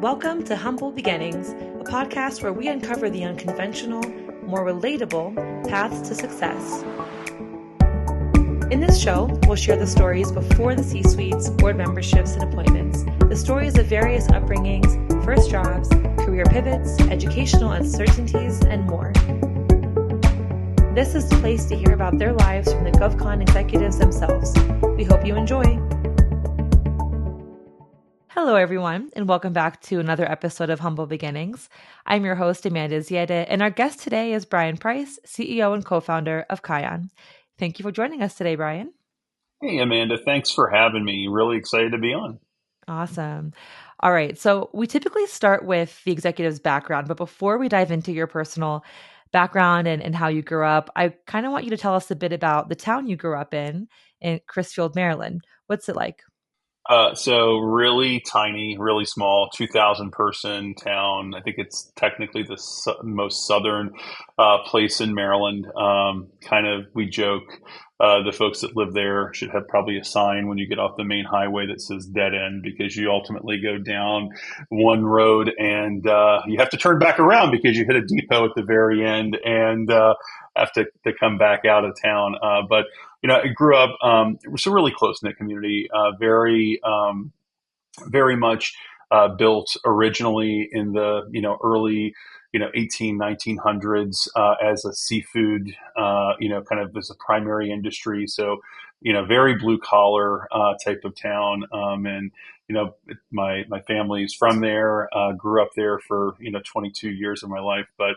Welcome to Humble Beginnings, a podcast where we uncover the unconventional, more relatable paths to success. In this show, we'll share the stories before the C-suites, board memberships, and appointments, the stories of various upbringings, first jobs, career pivots, educational uncertainties, and more. This is the place to hear about their lives from the GovCon executives themselves. We hope you enjoy. Hello, everyone, and welcome back to another episode of Humble Beginnings. I'm your host, Amanda Ziadeh, and our guest today is Brian Price, CEO and co-founder of Kion. Thank you for joining us today, Brian. Hey, Amanda. Thanks for having me. Really excited to be on. Awesome. All right. So we typically start with the executive's background, but before we dive into your personal background and how you grew up, I kind of want you to tell us a bit about the town you grew up in Crisfield, Maryland. What's it like? So really tiny, really small, 2,000 person town. I think it's technically the most southern place in Maryland. We joke, the folks that live there should have probably a sign when you get off the main highway that says dead end, because you ultimately go down one road and you have to turn back around because you hit a depot at the very end and have to come back out of town. But I grew up, it was a really close-knit community, very much built originally in the, early, 1900s as a seafood, kind of as a primary industry. So, very blue collar type of town. My family's from there, grew up there for, 22 years of my life, but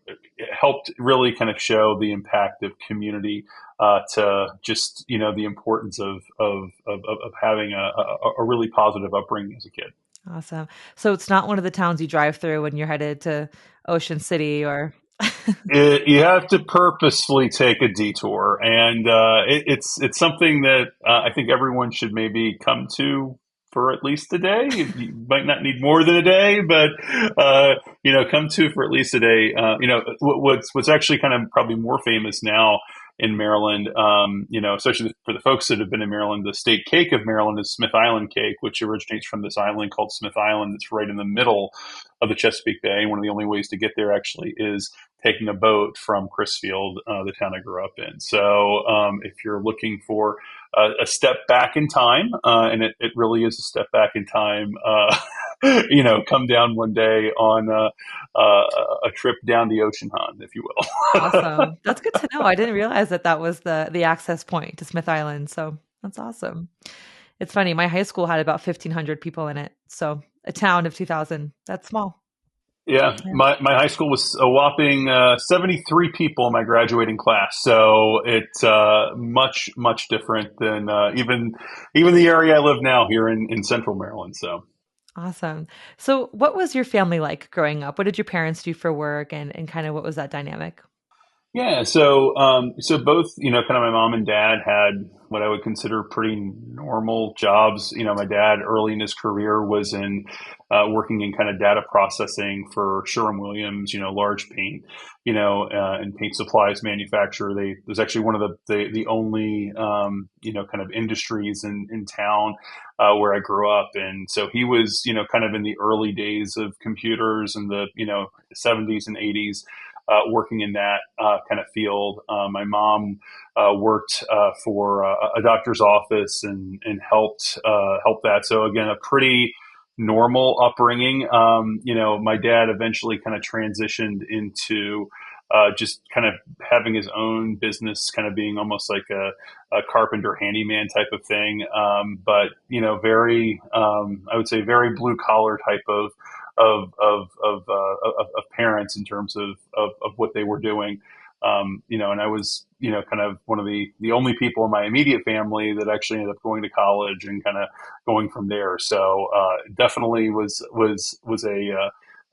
it helped really kind of show the impact of community to just the importance of having a really positive upbringing as a kid. Awesome. So it's not one of the towns you drive through when you're headed to Ocean City or... You have to purposefully take a detour, and it's something that I think everyone should maybe come to for at least a day. You might not need more than a day, but come to for at least a day. What's actually kind of probably more famous now in Maryland, especially for the folks that have been in Maryland, the state cake of Maryland is Smith Island cake, which originates from this island called Smith Island that's right in the middle of the Chesapeake Bay. One of the only ways to get there actually is taking a boat from Crisfield, the town I grew up in. So if you're looking for a step back in time, and it really is a step back in time, come down one day on a trip down the ocean hunt, if you will. Awesome. That's good to know. I didn't realize that was the access point to Smith Island. So that's awesome. It's funny. My high school had about 1,500 people in it. So a town of 2,000, that's small. Yeah, my high school was a whopping 73 people in my graduating class. So it's much different than even the area I live now here in Central Maryland. So awesome. So what was your family like growing up? What did your parents do for work, and kind of what was that dynamic? yeah, so both kind of my mom and dad had what I would consider pretty normal jobs. My dad early in his career was in working in kind of data processing for Sherwin-Williams, large paint, and paint supplies manufacturer. It was actually one of the only kind of industries in town where I grew up. And so he was kind of in the early days of computers in the 70s and 80s. Working in that kind of field. My mom worked for a doctor's office and helped that. So again, a pretty normal upbringing. My dad eventually kind of transitioned into just kind of having his own business, kind of being almost like a carpenter handyman type of thing. But very, I would say very blue collar type of parents in terms of what they were doing. And I was, kind of one of the only people in my immediate family that actually ended up going to college and kind of going from there. So definitely was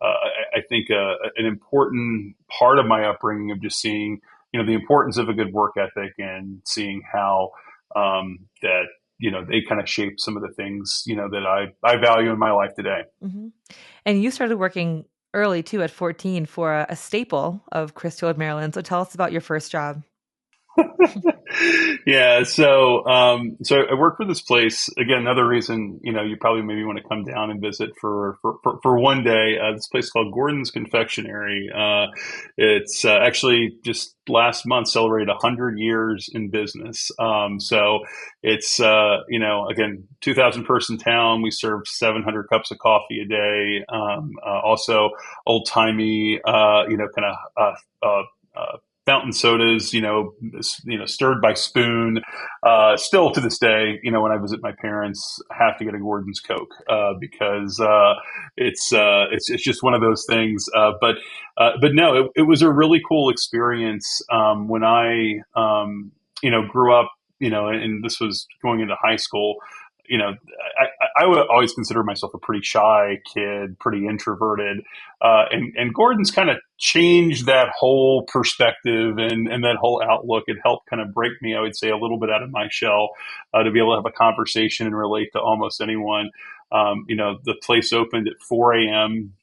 I think an important part of my upbringing of just seeing, the importance of a good work ethic and seeing how that they kind of shape some of the things that I value in my life today. Mm-hmm. And you started working early too, at 14, for a staple of Crisfield, Maryland. So tell us about your first job. Yeah, so I work for this place again. Another reason, you probably maybe want to come down and visit for one day. This place called Gordon's Confectionery. It's actually just last month celebrated 100 years in business. So it's again 2,000 person town. We serve 700 cups of coffee a day. Also old timey, kind of. Fountain sodas, stirred by spoon. Still to this day, when I visit my parents, I have to get a Gordon's Coke because it's just one of those things. But no, it was a really cool experience when I grew up. And this was going into high school. I would always consider myself a pretty shy kid, pretty introverted, and Gordon's kind of changed that whole perspective and that whole outlook. It helped kind of break me, I would say, a little bit out of my shell to be able to have a conversation and relate to almost anyone. The place opened at 4 a.m.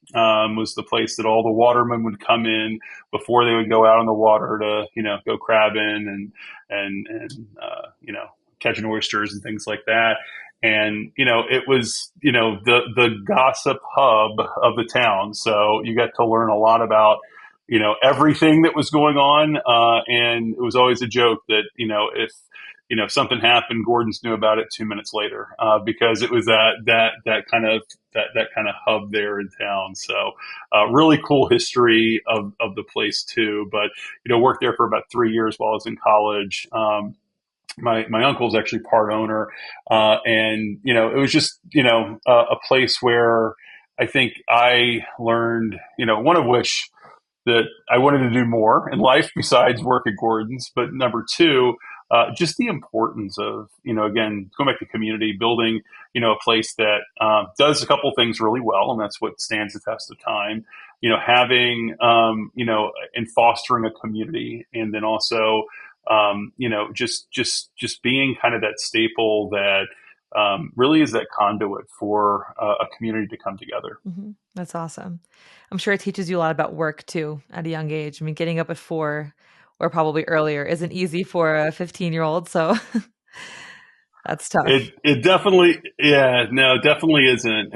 Was the place that all the watermen would come in before they would go out on the water to, go crabbing and catching oysters and things like that. And, it was, the gossip hub of the town. So you got to learn a lot about, everything that was going on. And it was always a joke that, if something happened, Gordon's knew about it 2 minutes later, because it was that kind of hub there in town. So, really cool history of the place too. But, worked there for about 3 years while I was in college. My uncle is actually part owner, and it was just a place where I think I learned one of which that I wanted to do more in life besides work at Gordon's, but number two, just the importance of again going back to community building, a place that does a couple things really well, and that's what stands the test of time. Having and fostering a community, and then also just being kind of that staple that really is that conduit for a community to come together. That's awesome. I'm sure it teaches you a lot about work too at a young age. I mean, getting up at 4 or probably earlier isn't easy for a 15-year-old. So that's tough. It definitely, yeah, no, it definitely isn't.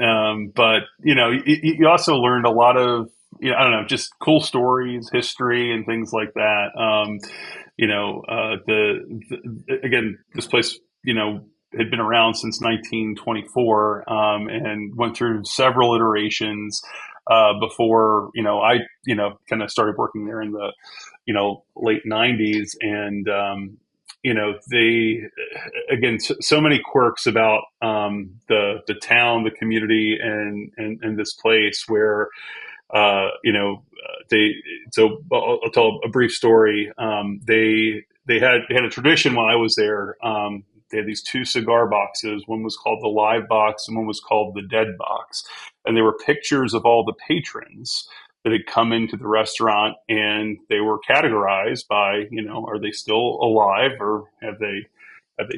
But you also learned a lot of I don't know, just cool stories, history, and things like that. Again, this place had been around since 1924, and went through several iterations before I kind of started working there in the late 90s. And they again so many quirks about the town, the community, and this place where they so I'll tell a brief story. They had a tradition while I was there. They had these two cigar boxes. One was called the live box and one was called the dead box. And they were pictures of all the patrons that had come into the restaurant, and they were categorized by, are they still alive or have they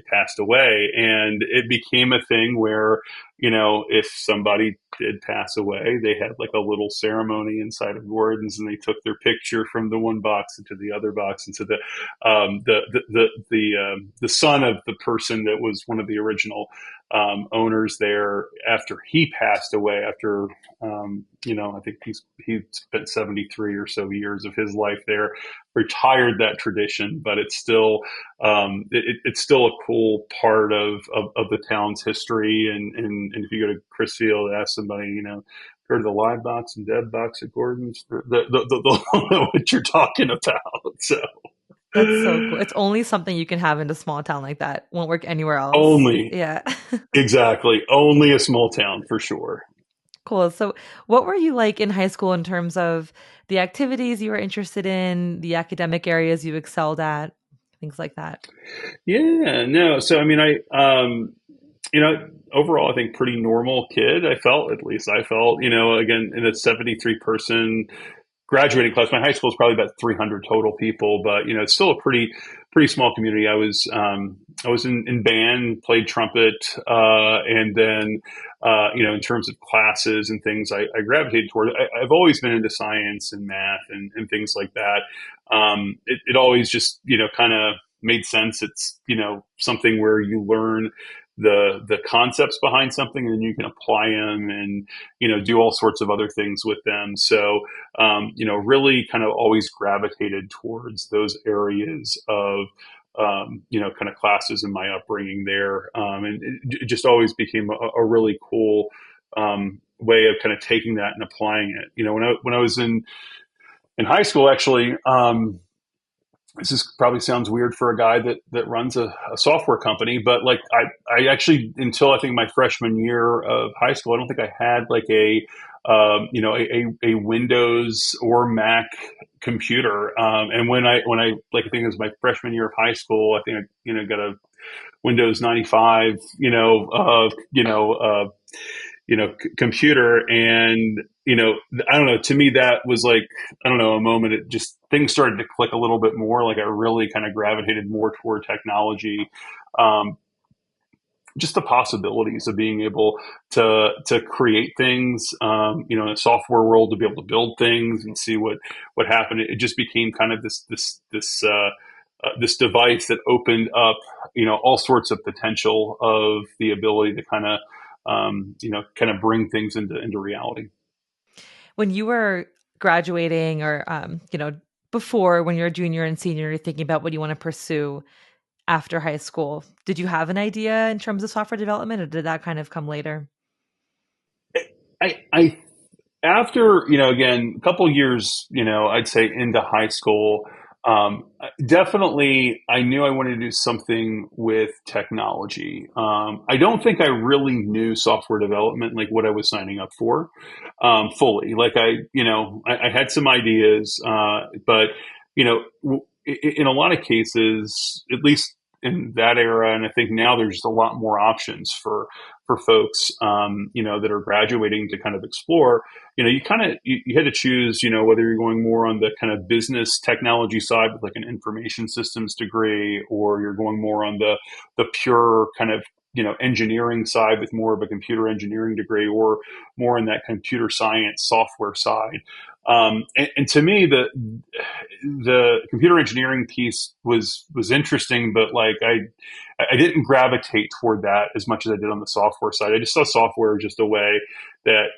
passed away? And it became a thing where, if somebody did pass away, they had like a little ceremony inside of Gordon's, and they took their picture from the one box into the other box into the son of the person that was one of the original owners there. After he passed away, after I think he spent 73 or so years of his life there, retired that tradition, but it's still it's still a cool part of the town's history. And if you go to Crisfield, ask somebody, go to the live box and dead box at Gordon's, they'll know what you're talking about. So That's so cool. It's only something you can have in a small town like that. Won't work anywhere else. only Yeah. exactly only a small town for sure. Cool. So, what were you like in high school in terms of the activities you were interested in, the academic areas you excelled at, things like that? Yeah, no. So I mean, overall, I think pretty normal kid. At least I felt, again, in a 73 person graduating class. My high school is probably about 300 total people, but it's still a pretty small community. I was in band, played trumpet, and then in terms of classes and things, I gravitated toward. I've always been into science and math and things like that. It always just kind of made sense. It's, something where you learn the concepts behind something, and then you can apply them and, do all sorts of other things with them. So, really kind of always gravitated towards those areas of, kind of classes in my upbringing there. And it just always became a really cool way of kind of taking that and applying it. When I was in high school, actually, this probably sounds weird for a guy that runs a software company, but like I actually, until I think my freshman year of high school, I don't think I had like a Windows or Mac computer. And when I like, I think it was my freshman year of high school, I think I got a Windows 95, computer. And, I don't know, to me, that was like, I don't know, a moment. It just, things started to click a little bit more. Like I really kind of gravitated more toward technology. Just the possibilities of being able to create things, in a software world, to be able to build things and see what happened. It just became kind of this device that opened up, all sorts of potential of the ability to kind of bring things into reality. When you were graduating or, before, when you're a junior and senior, you're thinking about what you want to pursue after high school, did you have an idea in terms of software development, or did that kind of come later? I after, again, a couple years, I'd say into high school, definitely I knew I wanted to do something with technology. I don't think I really knew software development, like what I was signing up for, fully. Like I had some ideas, but, in a lot of cases, at least in that era, and I think now there's just a lot more options for folks, that are graduating to kind of explore. You had to choose, whether you're going more on the kind of business technology side with like an information systems degree, or you're going more on the pure kind of, engineering side with more of a computer engineering degree, or more in that computer science software side. And to me, the computer engineering piece was interesting, but like I didn't gravitate toward that as much as I did on the software side. I just saw software as just a way that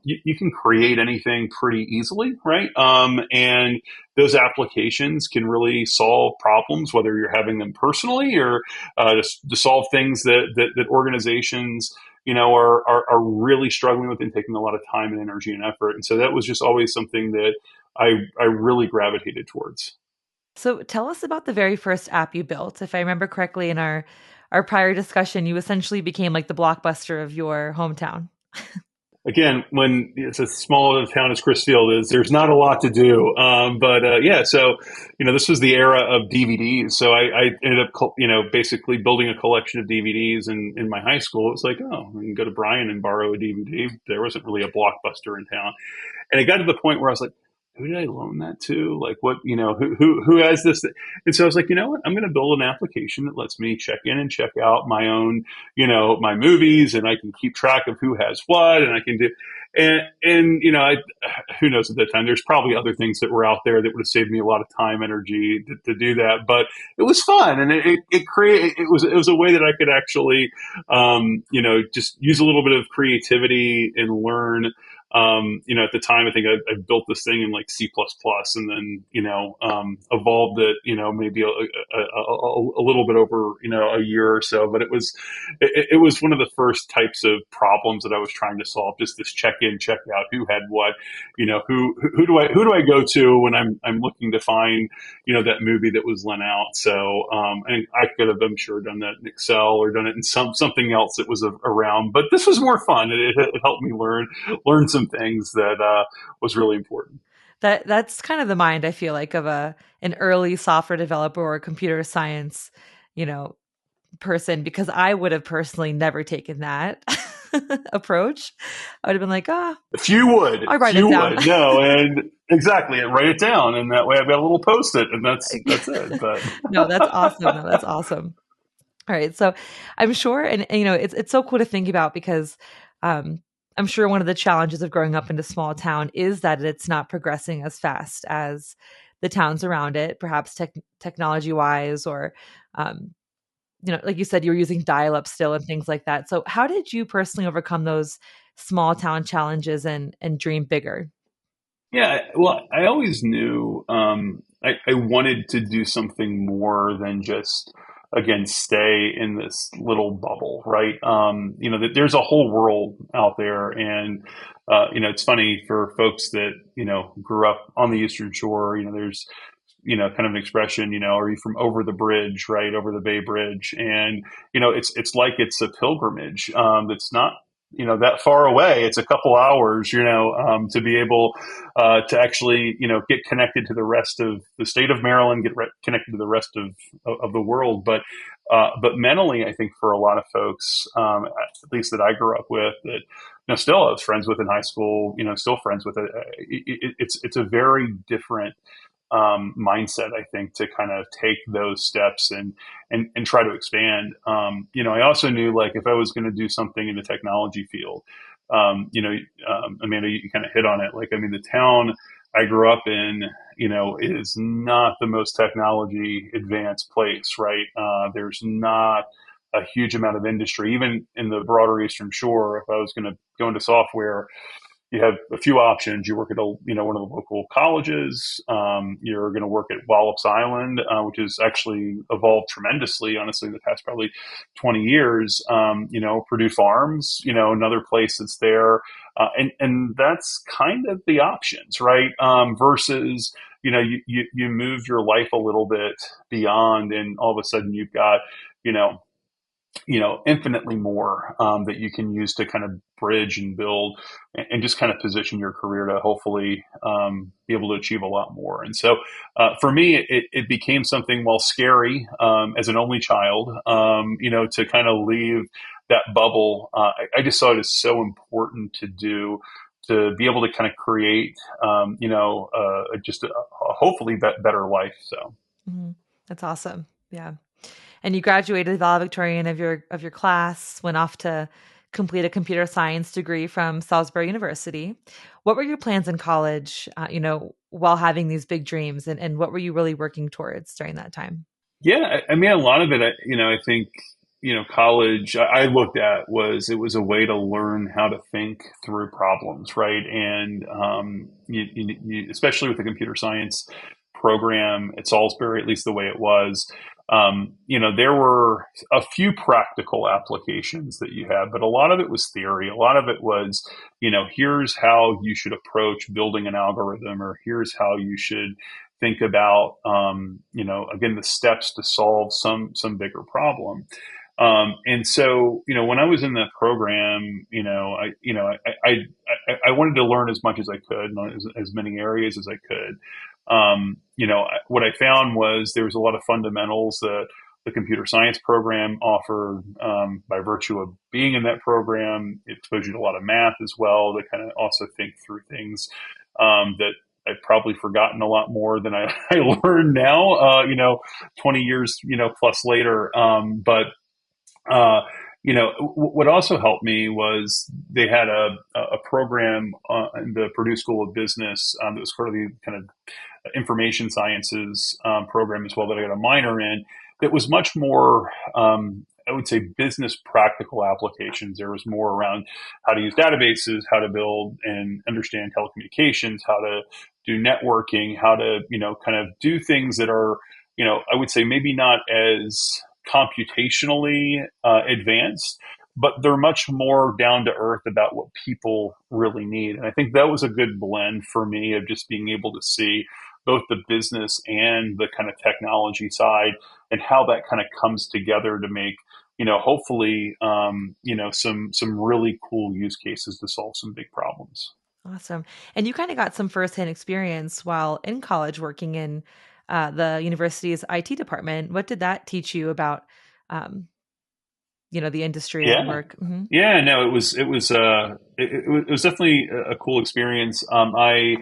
you can create anything pretty easily, right? And those applications can really solve problems, whether you're having them personally or to solve things that organizations are really struggling with and taking a lot of time and energy and effort. And so that was just always something that I really gravitated towards. So tell us about the very first app you built. If I remember correctly, in our prior discussion, you essentially became like the Blockbuster of your hometown. Again, when it's as small of a town as Crisfield is, there's not a lot to do. But yeah, so, this was the era of DVDs. So I ended up, basically building a collection of DVDs in my high school. It was like, oh, I can go to Brian and borrow a DVD. There wasn't really a Blockbuster in town. And it got to the point where I was like, who did I loan that to? Like what, who has this? And so I was like, you know what, I'm going to build an application that lets me check in and check out my own, my movies, and I can keep track of who has what, and I can do, and who knows at that time, there's probably other things that were out there that would have saved me a lot of time, energy to do that. But it was fun. And it was a way that I could actually, just use a little bit of creativity and learn. At the time, I think I built this thing in like C++, and then, evolved it, maybe a little bit over, a year or so. But it was one of the first types of problems that I was trying to solve. Just this check in, check out, who had what, who do I go to when I'm looking to find, that movie that was lent out. So, and I could have, I'm sure, done that in Excel or done it in something else that was around, but this was more fun. It helped me learn some things that was really important. That's kind of the mind, I feel like, of an early software developer or computer science, person, because I would have personally never taken that approach. I would have been like, if you would, I'll write it down. No, and exactly, and write it down, and that way I've got a little post-it, and that's it. But No, that's awesome. No, that's awesome. All right, so I'm sure, and it's so cool to think about, because I'm sure one of the challenges of growing up in a small town is that it's not progressing as fast as the towns around it, perhaps technology wise, or like you said, you were using dial-up still and things like that. So how did you personally overcome those small town challenges and dream bigger? Yeah, well, I always knew I wanted to do something more than just, again, stay in this little bubble, right? That there's a whole world out there, and it's funny for folks that grew up on the Eastern Shore. There's kind of an expression, are you from over the bridge, right, over the Bay Bridge? And it's like it's a pilgrimage that's not that far away. It's a couple hours, to be able to actually get connected to the rest of the state of Maryland, get connected to the rest of the world. But mentally, I think for a lot of folks, at least that I grew up with, that still I was friends with in high school, still friends with it's a very different mindset, I think, to kind of take those steps and try to expand. I also knew, like, if I was going to do something in the technology field, Amanda, you kind of hit on it. Like, I mean, the town I grew up in, is not the most technology advanced place, right? There's not a huge amount of industry, even in the broader Eastern Shore. If I was going to go into software, you have a few options. You work at one of the local colleges. You're going to work at Wallops Island, which has actually evolved tremendously, honestly, in the past probably 20 years. Purdue Farms, another place that's there, and that's kind of the options, right? Versus you move your life a little bit beyond, and all of a sudden you've got you know infinitely more that you can use to kind of bridge and build and just kind of position your career to hopefully be able to achieve a lot more. And so for me, it became something, while scary as an only child, to kind of leave that bubble. I just saw it as so important to do, to be able to kind of create, just a hopefully better life. So. Mhm. That's awesome. Yeah. And you graduated valedictorian of your class, went off to complete a computer science degree from Salisbury University. What were your plans in college, while having these big dreams, and what were you really working towards during that time? Yeah, I mean, a lot of it, I think, college I looked at it was a way to learn how to think through problems, right? And especially with the computer science program at Salisbury, at least the way it was, there were a few practical applications that you had, but a lot of it was theory. A lot of it was, here's how you should approach building an algorithm, or here's how you should think about, again, the steps to solve some bigger problem. And so, when I was in that program, I wanted to learn as much as I could, and as many areas as I could. What I found was there was a lot of fundamentals that the computer science program offered, by virtue of being in that program. It exposed you to a lot of math as well, to kind of also think through things that I've probably forgotten a lot more than I learned now, 20 years, plus later. What also helped me was they had a program in the Purdue School of Business that was sort of the kind of information sciences program as well, that I got a minor in, that was much more, I would say, business practical applications. There was more around how to use databases, how to build and understand telecommunications, how to do networking, how to, kind of do things that are, I would say maybe not as computationally advanced, but they're much more down to earth about what people really need. And I think that was a good blend for me of just being able to see both the business and the kind of technology side, and how that kind of comes together to make, hopefully, some really cool use cases to solve some big problems. Awesome. And you kind of got some firsthand experience while in college working in the university's IT department. What did that teach you about, the industry and Yeah. work? Hmm. Yeah, no, it was definitely a cool experience. I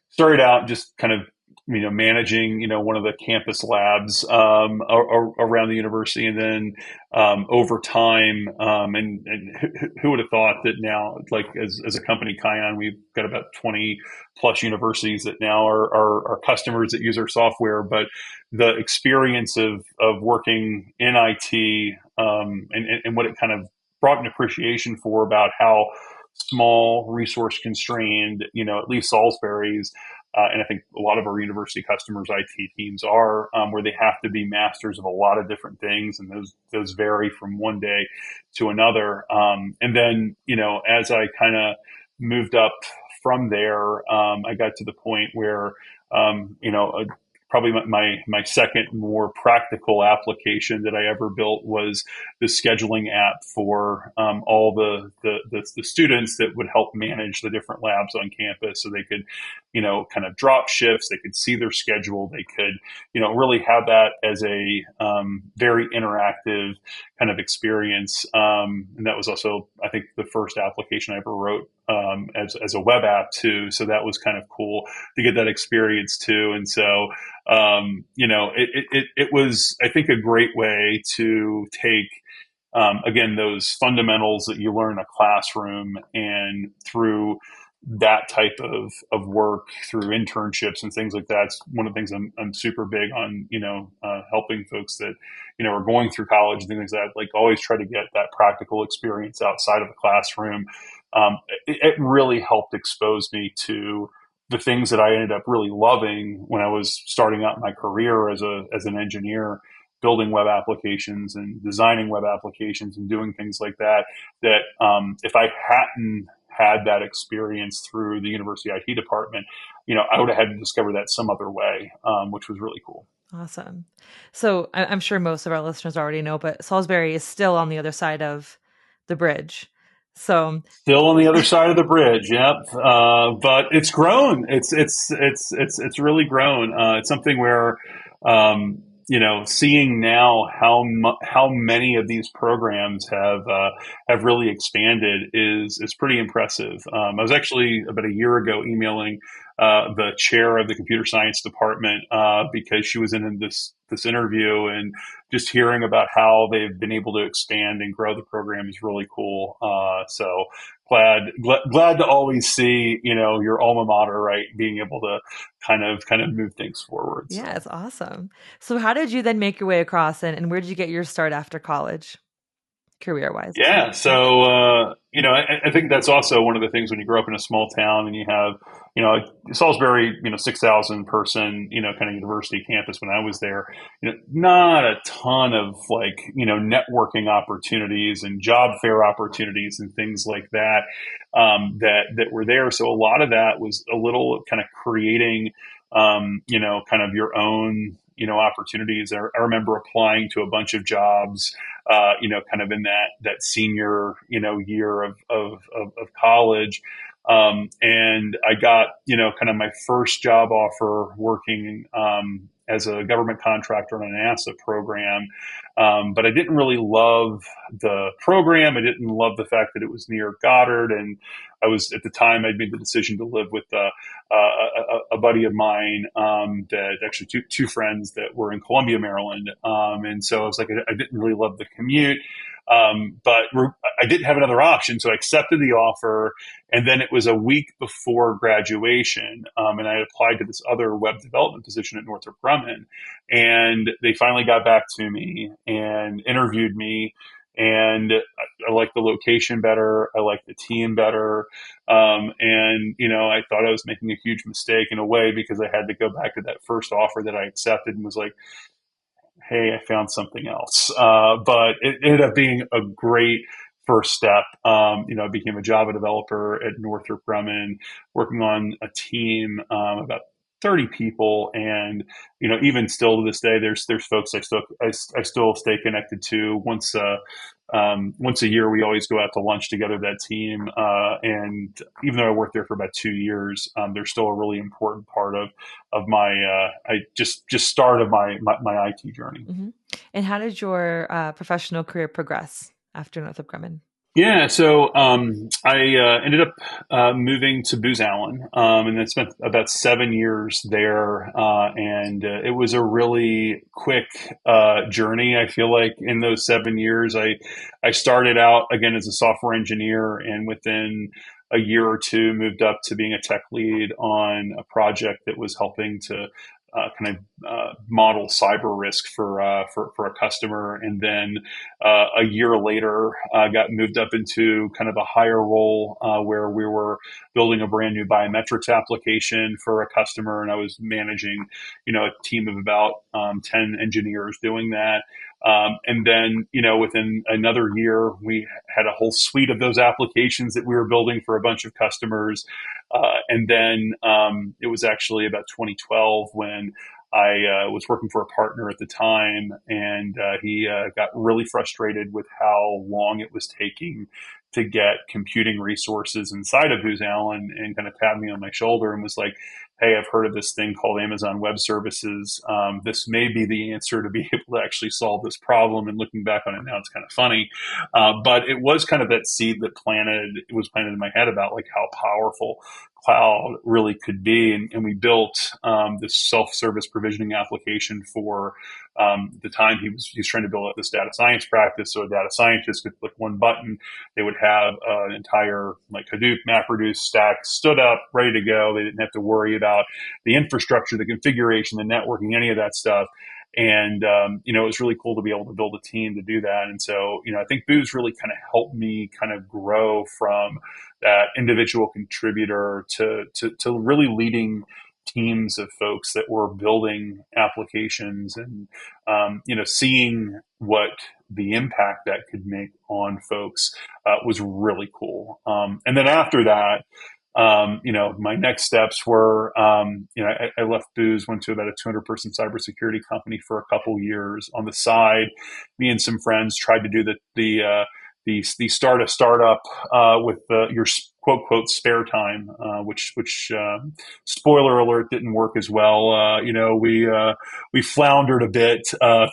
started out just kind of managing, one of the campus labs around the university, and then over time, and who would have thought that now, like as a company, Kion, we've got about 20 plus universities that now are customers that use our software. But the experience of working in IT, and what it kind of brought an appreciation for about how small, resource constrained, at least Salisbury's, and I think a lot of our university customers' IT teams are, where they have to be masters of a lot of different things, and those vary from one day to another. And then, as I kind of moved up from there, I got to the point where, probably my second more practical application that I ever built was the scheduling app for all the students that would help manage the different labs on campus, so they could, kind of drop shifts, they could see their schedule, they could, really have that as a very interactive kind of experience. And that was also, I think, the first application I ever wrote as a web app too. So that was kind of cool to get that experience too. And so, it was, I think, a great way to take, again, those fundamentals that you learn in a classroom, and through that type of work, through internships and things like that. It's one of the things I'm super big on, helping folks that, are going through college and things like that, like always try to get that practical experience outside of the classroom. It really helped expose me to the things that I ended up really loving when I was starting out my career as an engineer, building web applications and designing web applications and doing things like that. That if I hadn't had that experience through the university IT department, I would have had to discover that some other way, which was really cool. Awesome. So I'm sure most of our listeners already know, but Salisbury is still on the other side of the bridge. So Still on the other side of the bridge, yep. But it's grown. It's really grown. It's something where, seeing now how many of these programs have really expanded is pretty impressive. I was actually about a year ago emailing the chair of the computer science department because she was in this interview, and just hearing about how they've been able to expand and grow the program is really cool. So glad to always see, your alma mater, right, being able to kind of move things forward. yeah, So. it's awesome. So how did you then make your way across, and where did you get your start after college, career-wise? Yeah, so I think that's also one of the things when you grow up in a small town and you have, Salisbury, 6,000 person, kind of university campus. When I was there, not a ton of like, networking opportunities and job fair opportunities and things like that, that were there. So a lot of that was a little kind of creating, kind of your own, opportunities. I remember applying to a bunch of jobs, kind of in that senior, year of college. And I got, kind of my first job offer working, as a government contractor on a NASA program. But I didn't really love the program. I didn't love the fact that it was near Goddard. And I was, at the time, I'd made the decision to live with a buddy of mine, that actually two friends that were in Columbia, Maryland. And so I was like, I didn't really love the commute. But I didn't have another option. So I accepted the offer. And then it was a week before graduation. And I applied to this other web development position at Northrop Grumman. And they finally got back to me and interviewed me. And I liked the location better. I liked the team better. And, I thought I was making a huge mistake in a way, because I had to go back to that first offer that I accepted and was like, hey, I found something else. But it ended up being a great first step. I became a Java developer at Northrop Grumman, working on a team, about 30 people. And, even still to this day, there's folks I still stay connected to. Once a year, we always go out to lunch together, that team. And even though I worked there for about 2 years, they're still a really important part of my, I just start of my IT journey. Mm-hmm. And how did your professional career progress after Northrop Grumman? Yeah, so I ended up moving to Booz Allen, and then spent about 7 years there. And it was a really quick journey. I feel like in those 7 years, I started out again as a software engineer, and within a year or two, moved up to being a tech lead on a project that was helping to kind of model cyber risk for a customer, and then a year later, got moved up into kind of a higher role where we were building a brand new biometrics application for a customer, and I was managing, a team of about 10 engineers doing that. And then, within another year, we had a whole suite of those applications that we were building for a bunch of customers. And then it was actually about 2012 when I was working for a partner at the time, and he got really frustrated with how long it was taking to get computing resources inside of Booz Allen, and kind of tapped me on my shoulder and was like, "Hey, I've heard of this thing called Amazon Web Services. This may be the answer to be able to actually solve this problem." And looking back on it now, it's kind of funny, but it was kind of that seed that was planted in my head about like how powerful cloud really could be. And we built this self-service provisioning application for the time he was trying to build out this data science practice. So a data scientist could click one button, they would have an entire like Hadoop MapReduce stack stood up, ready to go. They didn't have to worry about the infrastructure, the configuration, the networking, any of that stuff. And it was really cool to be able to build a team to do that. And so, I think Booz really kind of helped me kind of grow from that individual contributor to really leading teams of folks that were building applications, and seeing what the impact that could make on folks was really cool. And then after that, my next steps were, I left Booz, went to about a 200-person cybersecurity company for a couple years. On the side, me and some friends tried to do the start a startup with your quote quote spare time, which spoiler alert, didn't work as well. We floundered a bit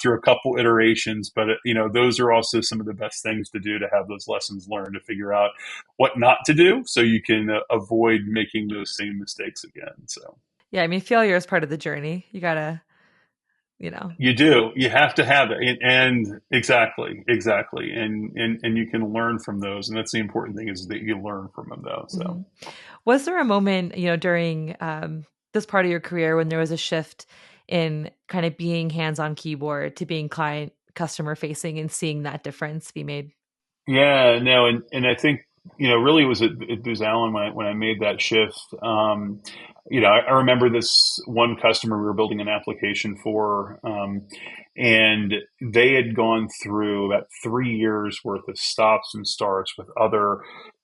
through a couple iterations, but those are also some of the best things to do, to have those lessons learned, to figure out what not to do so you can avoid making those same mistakes again. So Yeah, I mean, failure is part of the journey. You gotta, you do. You have to have it, and exactly, and you can learn from those, and that's the important thing, is that you learn from them, though. So, Was there a moment, during this part of your career when there was a shift in kind of being hands on keyboard to being client customer facing and seeing that difference be made? yeah, no, and I think really it was at Booz Allen when I made that shift. I remember this one customer we were building an application for, and they had gone through about 3 years worth of stops and starts with other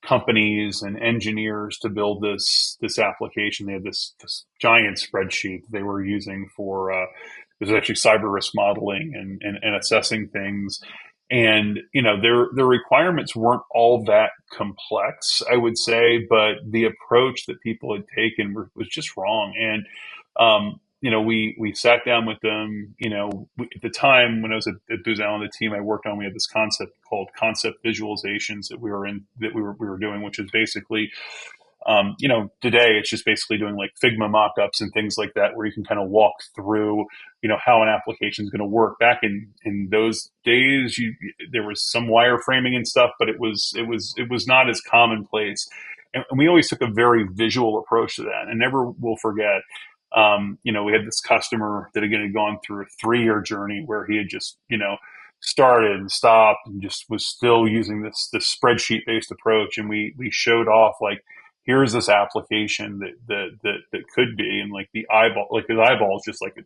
companies and engineers to build this application. They had this giant spreadsheet they were using for it was actually cyber risk modeling and assessing things. And their requirements weren't all that complex, I would say, but the approach that people had taken was just wrong. And we sat down with them. At the time when I was at Booz Allen, the team I worked on, we had this concept called concept visualizations that we were doing, which is basically today it's just basically doing like Figma mockups and things like that, where you can kind of walk through, how an application is going to work. Back in those days, there was some wireframing and stuff, but it was not as commonplace. And we always took a very visual approach to that. And never will forget, we had this customer that again had gone through a 3-year journey where he had just, started and stopped and just was still using this spreadsheet based approach. And we showed off like, here's this application that could be, and like the eyeball, like his eyeballs, just like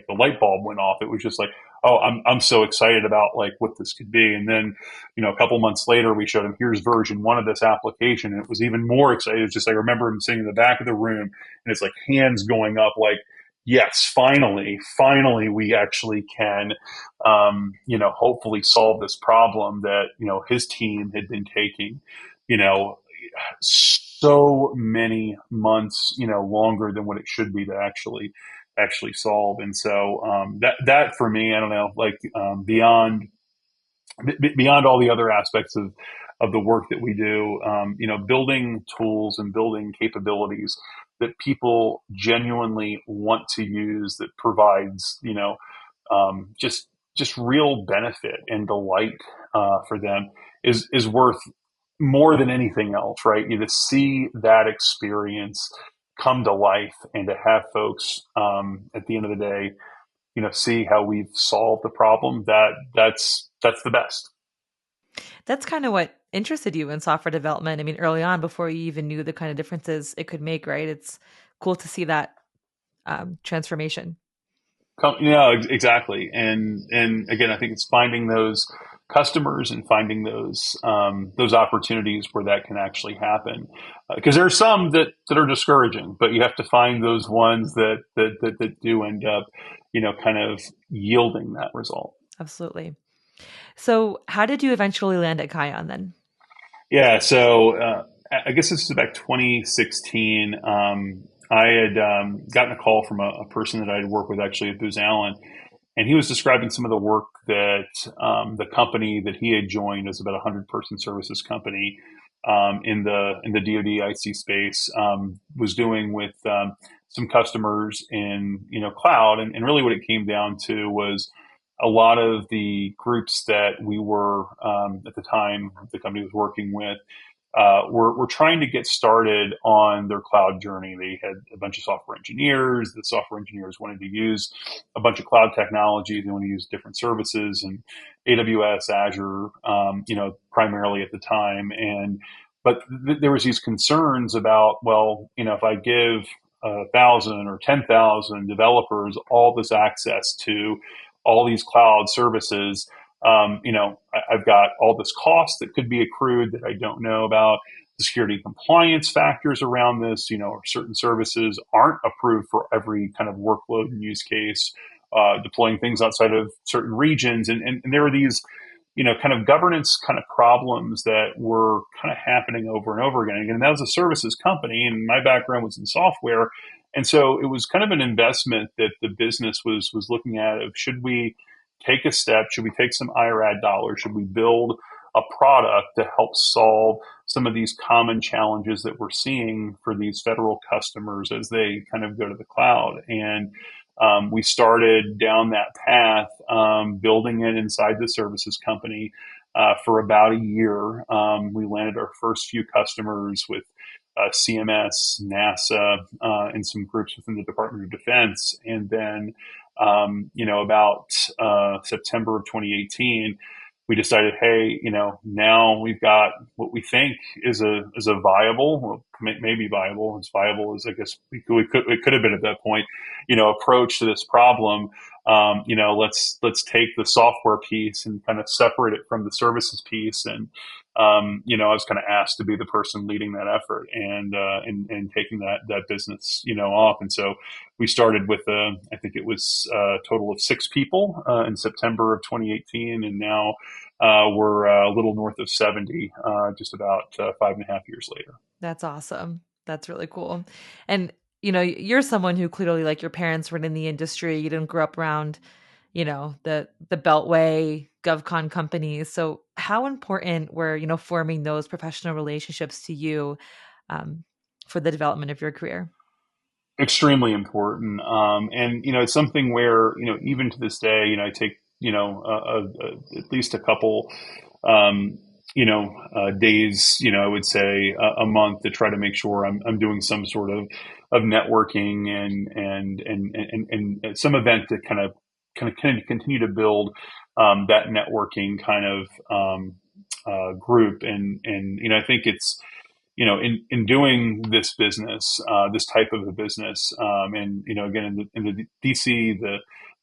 the light bulb went off. It was just like, oh, I'm so excited about like what this could be. And then, a couple months later, we showed him, here's version 1 of this application, and it was even more excited. It's just, I remember him sitting in the back of the room, and it's like hands going up, like, yes, finally, we actually can, hopefully solve this problem that his team had been taking, so many months, longer than what it should be to actually solve. And so that for me, I don't know, like beyond all the other aspects of the work that we do, building tools and building capabilities that people genuinely want to use, that provides, just real benefit and delight for them is worth more than anything else, right? To see that experience come to life and to have folks at the end of the day, see how we've solved the problem. That's the best. That's kind of what interested you in software development. I mean, early on, before you even knew the kind of differences it could make, right? It's cool to see that transformation. Exactly. And again, I think it's finding those customers and finding those opportunities where that can actually happen. Because there are some that are discouraging, but you have to find those ones that do end up, kind of yielding that result. Absolutely. So how did you eventually land at Kion then? Yeah. So I guess this is about 2016. I had gotten a call from a person that I had worked with actually at Booz Allen, and he was describing some of the work that the company that he had joined, as about a 100-person services company in the DoD IC space, was doing with some customers in cloud, and really what it came down to was a lot of the groups that we were at the time the company was working with were trying to get started on their cloud journey. They had a bunch of software engineers. The software engineers wanted to use a bunch of cloud technology. They want to use different services and AWS, Azure, primarily at the time. But there was these concerns about, well, if I give 1,000 or 10,000 developers all this access to all these cloud services, I've got all this cost that could be accrued that I don't know about. The security compliance factors around this, certain services aren't approved for every kind of workload and use case, deploying things outside of certain regions. And there are these, kind of governance kind of problems that were kind of happening over and over again. And that was a services company, and my background was in software. And so it was kind of an investment that the business was looking at of, should we take a step? Should we take some IRAD dollars? Should we build a product to help solve some of these common challenges that we're seeing for these federal customers as they kind of go to the cloud? And we started down that path, building it inside the services company for about a year. We landed our first few customers with CMS, NASA, and some groups within the Department of Defense. And then, about September of 2018, we decided, hey, now we've got what we think is a viable, well, maybe viable, as viable as I guess it could have been at that point, approach to this problem. Let's take the software piece and kind of separate it from the services piece. And I was kind of asked to be the person leading that effort and taking that business, off. And so we started with I think it was a total of 6 people in September of 2018, and now we're a little north of 70, just about 5.5 years later. That's awesome. That's really cool. And you're someone who clearly, like, your parents were in the industry. You didn't grow up around, the Beltway, GovCon companies. So how important were, forming those professional relationships to you for the development of your career? Extremely important. And, it's something where, even to this day, I take, at least a couple, days, I would say a month to try to make sure I'm doing some sort of networking and some event to kind of continue to build that networking kind of group. And I think it's, in doing this business, this type of a business, and again in the DC, the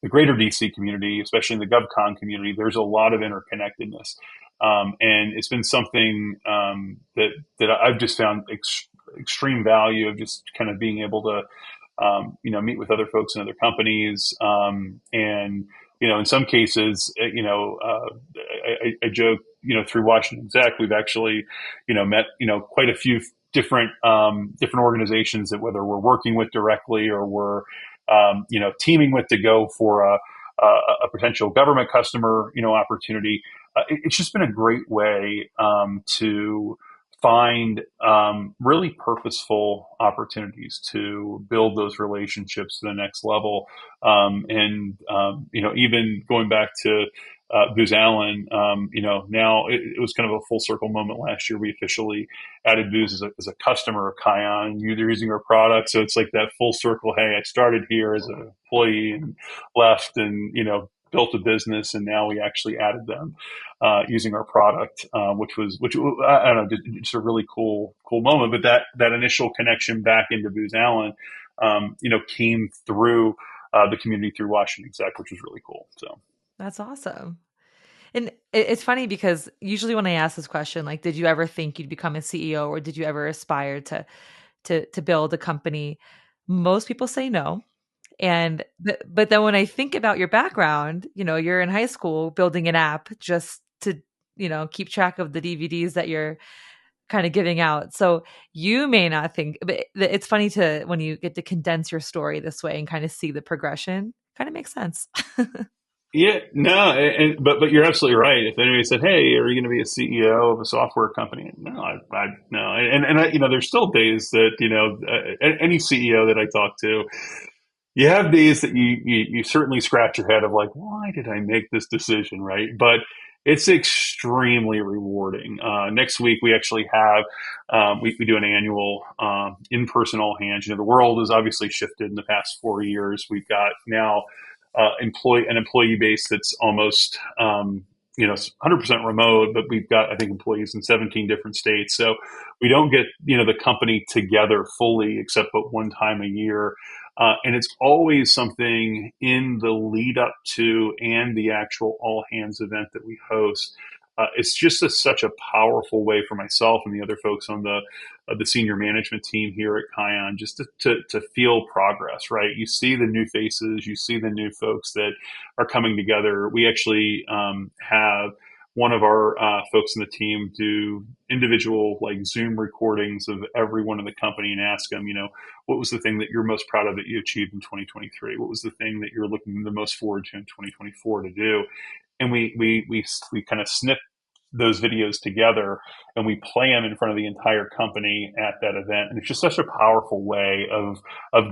greater DC community, especially in the GovCon community, there's a lot of interconnectedness, and it's been something that I've just found extreme value of, just kind of being able to meet with other folks in other companies, and in some cases, I joke, through WashingtonExec, we've actually, met, quite a few different organizations that, whether we're working with directly or we're, teaming with to go for a potential government customer, opportunity. it's just been a great way to find really purposeful opportunities to build those relationships to the next level. Even going back to Booz Allen, now it was kind of a full circle moment last year. We officially added Booz as a customer of Kion. They're using our product. So it's like that full circle. Hey, I started here as an employee and left and, built a business, and now we actually added them using our product, which I don't know, just a really cool moment. But that initial connection back into Booz Allen, came through the community through WashingtonExec, which was really cool. So That's awesome. And it's funny because usually when I ask this question, like, did you ever think you'd become a CEO, or did you ever aspire to build a company? Most people say no. But then when I think about your background, you're in high school building an app just to, keep track of the DVDs that you're kind of giving out. So you may not think, but it's funny when you get to condense your story this way and kind of see the progression, kind of makes sense. yeah, no, but you're absolutely right. If anybody said, "Hey, are you going to be a CEO of a software company?" No, I no, there's still days that any CEO that I talk to, you have days that you certainly scratch your head of like, why did I make this decision, right? But it's extremely rewarding. Next week we actually have we do an annual in-person all hands. The world has obviously shifted in the past 4 years. We've got now an employee base that's almost 100% remote, but we've got, I think, employees in 17 different states. So we don't get the company together fully except but one time a year. And it's always something in the lead up to and the actual all hands event that we host. It's just such a powerful way for myself and the other folks on the senior management team here at Kion just to feel progress, right? You see the new faces, you see the new folks that are coming together. We actually have one of our folks in the team do individual like Zoom recordings of everyone in the company and ask them, what was the thing that you're most proud of that you achieved in 2023? What was the thing that you're looking the most forward to in 2024 to do? And we kind of snip those videos together and we play them in front of the entire company at that event. And it's just such a powerful way of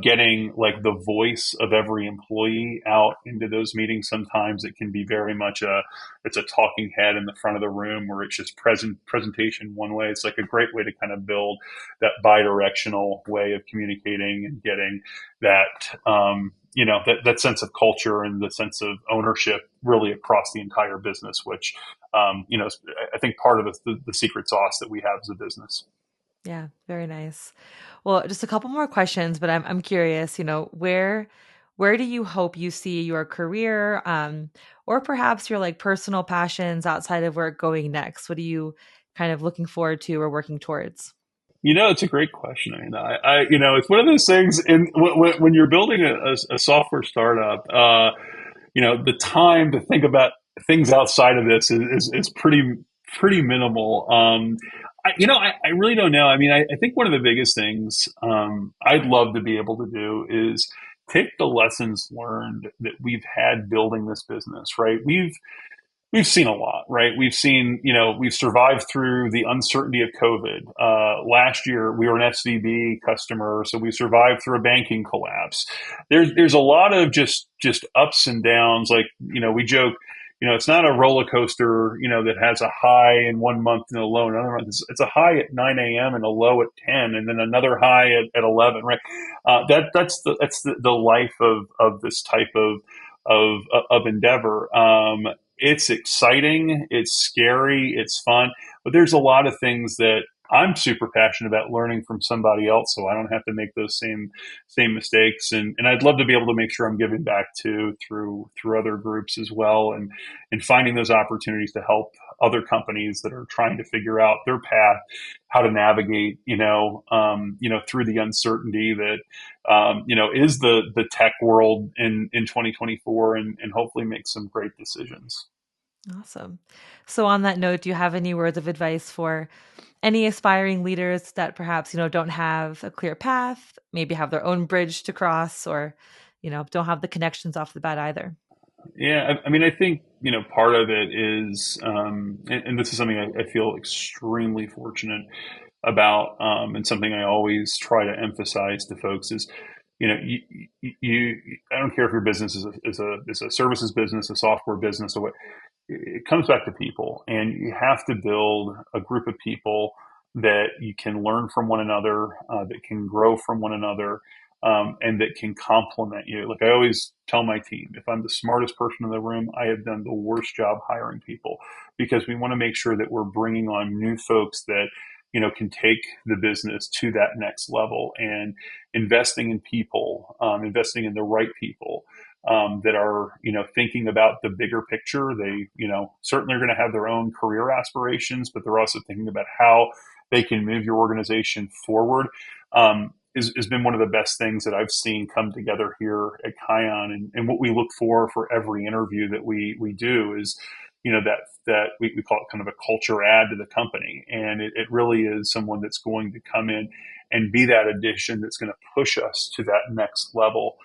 getting like the voice of every employee out into those meetings. Sometimes it can be very much it's a talking head in the front of the room where it's just presentation one way. It's like a great way to kind of build that bi-directional way of communicating and getting that, that sense of culture and the sense of ownership really across the entire business, which, I think part of the secret sauce that we have as a business. Yeah, very nice. Well, just a couple more questions, but I'm curious, where do you hope you see your career, or perhaps your like personal passions outside of work going next? What are you kind of looking forward to or working towards? It's a great question. I mean, it's one of those things. And when you're building a software startup, the time to think about things outside of this is pretty minimal. I really don't know. I mean, I think one of the biggest things I'd love to be able to do is take the lessons learned that we've had building this business. Right? We've seen a lot, right? We've seen, we've survived through the uncertainty of COVID. Last year, we were an SVB customer, so we survived through a banking collapse. There's a lot of just ups and downs. Like, we joke, it's not a roller coaster, that has a high in 1 month and a low in another month. It's a high at 9 a.m. and a low at 10, and then another high at 11, right? That's the life of this type of endeavor. It's exciting, it's scary, it's fun, but there's a lot of things that I'm super passionate about learning from somebody else, so I don't have to make those same mistakes. And I'd love to be able to make sure I'm giving back through other groups as well, and finding those opportunities to help other companies that are trying to figure out their path, how to navigate, through the uncertainty that, is the tech world in 2024, and hopefully make some great decisions. Awesome. So on that note, do you have any words of advice for any aspiring leaders that perhaps, don't have a clear path, maybe have their own bridge to cross, or, don't have the connections off the bat either? Yeah, I mean, I think part of it is, and this is something I feel extremely fortunate about, and something I always try to emphasize to folks is, I don't care if your business is a services business, a software business, or what, it comes back to people, and you have to build a group of people that you can learn from one another, that can grow from one another, and that can complement you. Like I always tell my team, if I'm the smartest person in the room, I have done the worst job hiring people, because we want to make sure that we're bringing on new folks that can take the business to that next level, and investing in people, investing in the right people, that are, thinking about the bigger picture. They, certainly are going to have their own career aspirations, but they're also thinking about how they can move your organization forward. Has been one of the best things that I've seen come together here at Kion. And what we look for every interview that we do is, that we call it kind of a culture add to the company. And it really is someone that's going to come in and be that addition that's going to push us to that next level.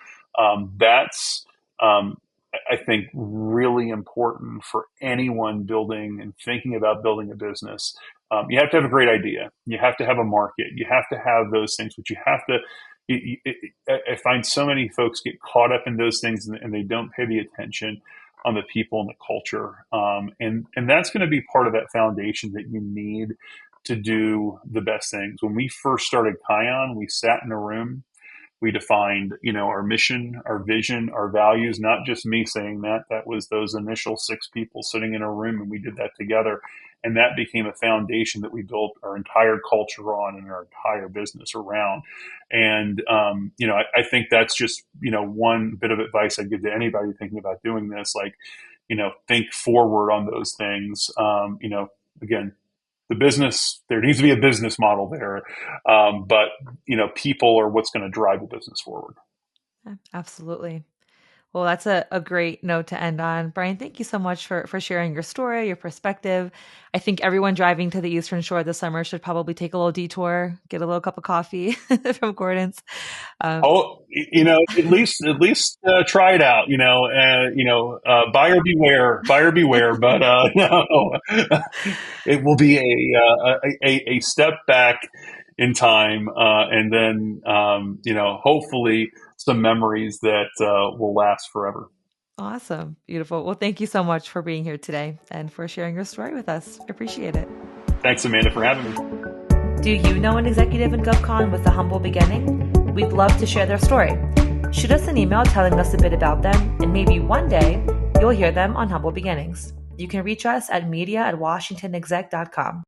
That's, I think, really important for anyone building and thinking about building a business. You have to have a great idea. You have to have a market. You have to have those things, but you have to. I find so many folks get caught up in those things, and they don't pay the attention on the people and the culture. And that's going to be part of that foundation that you need to do the best things. When we first started Kion, we sat in a room. We defined, our mission, our vision, our values, not just me saying that. That was those initial 6 people sitting in a room, and we did that together. And that became a foundation that we built our entire culture on and our entire business around. And, I think that's just, one bit of advice I'd give to anybody thinking about doing this. Like, think forward on those things. Again, the business, there needs to be a business model there. But, people are what's going to drive the business forward. Absolutely. Well, that's a great note to end on. Brian, thank you so much for sharing your story, your perspective. I think everyone driving to the Eastern Shore this summer should probably take a little detour, get a little cup of coffee from Gordon's. At least try it out. Buyer beware, But no, it will be a step back in time, and then hopefully some memories that will last forever. Awesome. Beautiful. Well, thank you so much for being here today and for sharing your story with us. I appreciate it. Thanks, Amanda, for having me. Do you know an executive in GovCon with a humble beginning? We'd love to share their story. Shoot us an email telling us a bit about them, and maybe one day you'll hear them on Humble Beginnings. You can reach us at media@WashingtonExec.com.